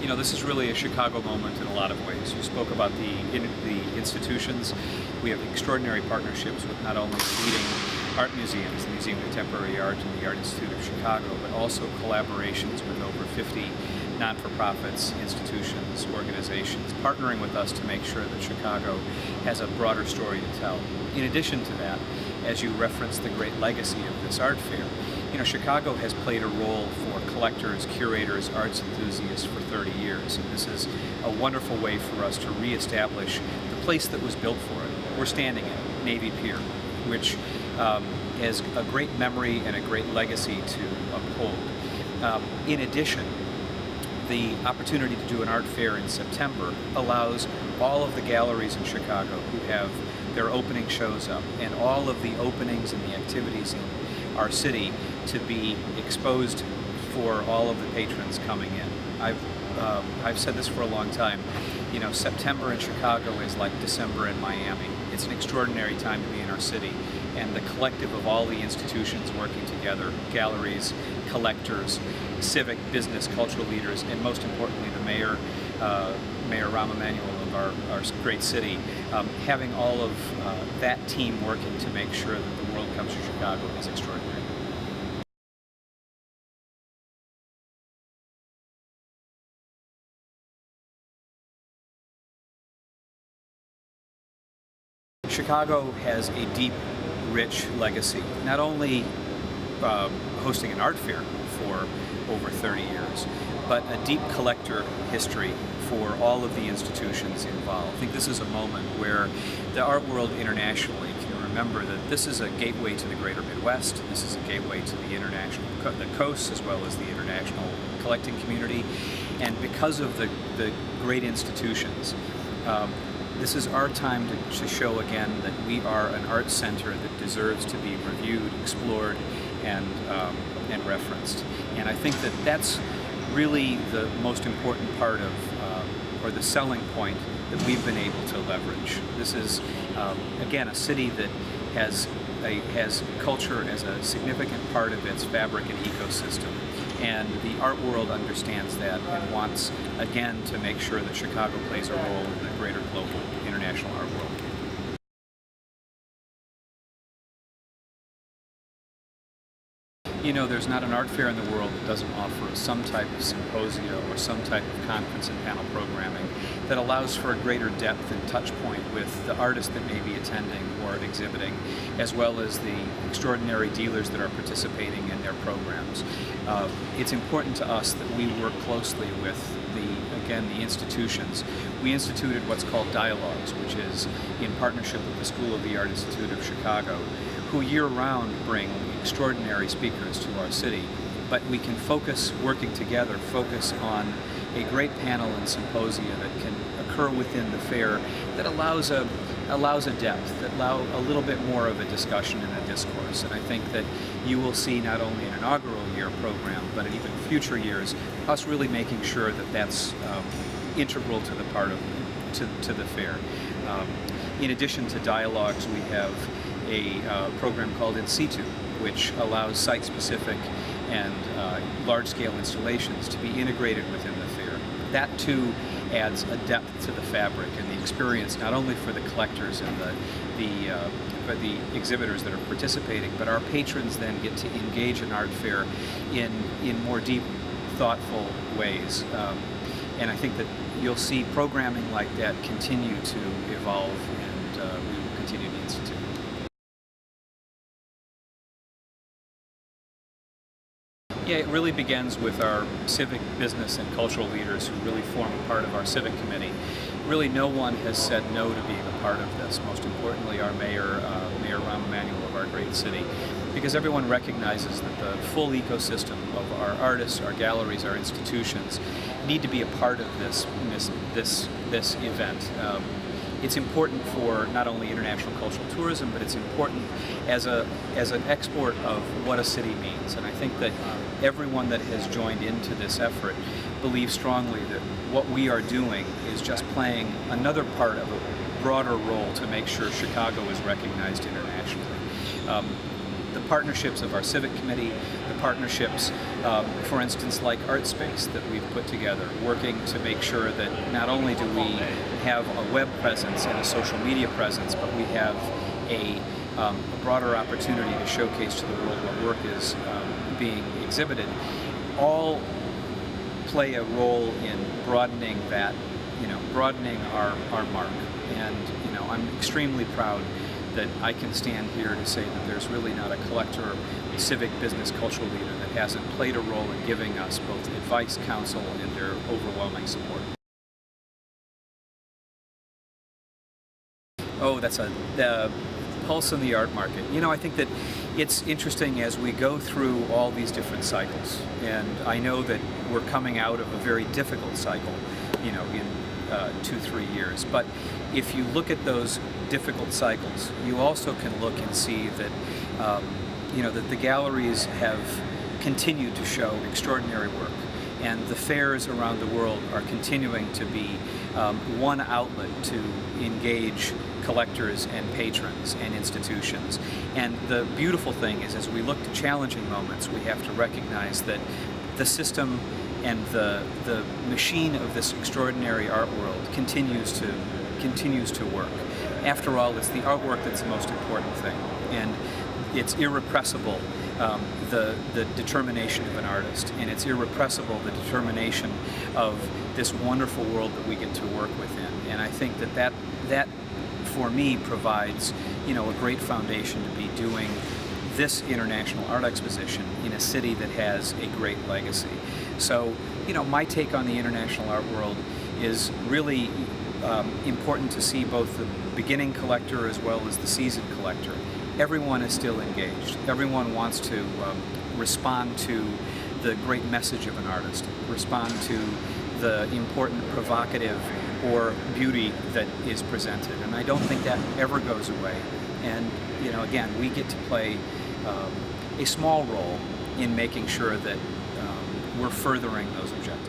You know, this is really a Chicago moment in a lot of ways. You spoke about the institutions. We have extraordinary partnerships with not only leading art museums, the Museum of Contemporary Art and the Art Institute of Chicago, but also collaborations with over 50 non-for-profits, institutions, organizations, partnering with us to make sure that Chicago has a broader story to tell. In addition to that, as you referenced the great legacy of this art fair, you know, Chicago has played a role for collectors, curators, arts enthusiasts for 30 years, and this is a wonderful way for us to reestablish the place that was built for it. We're standing at Navy Pier, which has a great memory and a great legacy to uphold. In addition, the opportunity to do an art fair in September allows all of the galleries in Chicago who have their opening shows up and all of the openings and the activities in our city to be exposed for all of the patrons coming in. I've said this for a long time. You know, September in Chicago is like December in Miami. It's an extraordinary time to be in our city, and the collective of all the institutions working together, galleries, collectors, civic, business, cultural leaders, and most importantly the mayor, Mayor Rahm Emanuel of our great city, having all of that team working to make sure that the world comes to Chicago is extraordinary. Chicago has a deep, rich legacy, not only hosting an art fair for over 30 years, but a deep collector history for all of the institutions involved. I think this is a moment where the art world internationally can remember that this is a gateway to the greater Midwest, this is a gateway to the international, the coast, as well as the international collecting community, and because of the great institutions, this is our time to show again that we are an art center that deserves to be reviewed, explored, and referenced. And I think that that's really the most important part of, or the selling point that we've been able to leverage. This is, again, a city that has culture as a significant part of its fabric and ecosystem. And the art world understands that and wants, again, to make sure that Chicago plays a role in the greater global international art world. You know, there's not an art fair in the world that doesn't offer some type of symposia or some type of conference and panel programming that allows for a greater depth and touch point with the artists that may be attending or exhibiting, as well as the extraordinary dealers that are participating in their programs. It's important to us that we work closely with the institutions. We instituted what's called Dialogues, which is in partnership with the School of the Art Institute of Chicago, who year-round bring extraordinary speakers to our city, but we can working together, focus on a great panel and symposia that can occur within the fair that allows a depth, that allow a little bit more of a discussion and a discourse. And I think that you will see not only an inaugural year program, but in even future years, us really making sure that that's integral to the to the fair. In addition to Dialogues, we have a program called In Situ, which allows site-specific and large-scale installations to be integrated within the fair. That too adds a depth to the fabric and the experience, not only for the collectors and for the exhibitors that are participating, but our patrons then get to engage in art fair in more deep, thoughtful ways. And I think that you'll see programming like that continue to evolve, and we will continue to institute. Yeah, it really begins with our civic, business, and cultural leaders who really form part of our civic committee. Really, no one has said no to being a part of this. Most importantly, our mayor, Mayor Rahm Emanuel of our great city, because everyone recognizes that the full ecosystem of our artists, our galleries, our institutions need to be a part of this event. It's important for not only international cultural tourism, but it's important as an export of what a city means. And I think that everyone that has joined into this effort believes strongly that what we are doing is just playing another part of a broader role to make sure Chicago is recognized internationally. The partnerships of our civic committee, the partnerships For instance, like Artspace that we've put together, working to make sure that not only do we have a web presence and a social media presence, but we have a broader opportunity to showcase to the world what work is being exhibited, all play a role in broadening that, broadening our mark. And, I'm extremely proud that I can stand here to say that there's really not a collector, civic, business, cultural leader that hasn't played a role in giving us both advice, counsel, and their overwhelming support. Oh, that's the pulse in the art market. I think that it's interesting as we go through all these different cycles, and I know that we're coming out of a very difficult cycle, in 2-3 years. But if you look at those difficult cycles, you also can look and see that, that the galleries have continued to show extraordinary work, and the fairs around the world are continuing to be one outlet to engage collectors and patrons and institutions. And the beautiful thing is, as we look to challenging moments, we have to recognize that the system and the machine of this extraordinary art world continues to work. After all, it's the artwork that's the most important thing, and it's irrepressible, the determination of an artist, and it's irrepressible, the determination of this wonderful world that we get to work within. And I think that for me provides, a great foundation to be doing this international art exposition in a city that has a great legacy. So, my take on the international art world is really important to see both the beginning collector as well as the seasoned collector. Everyone is still engaged. Everyone wants to respond to the great message of an artist, respond to the important, provocative, or beauty that is presented. And I don't think that ever goes away. And, again, we get to play a small role in making sure that we're furthering those objectives.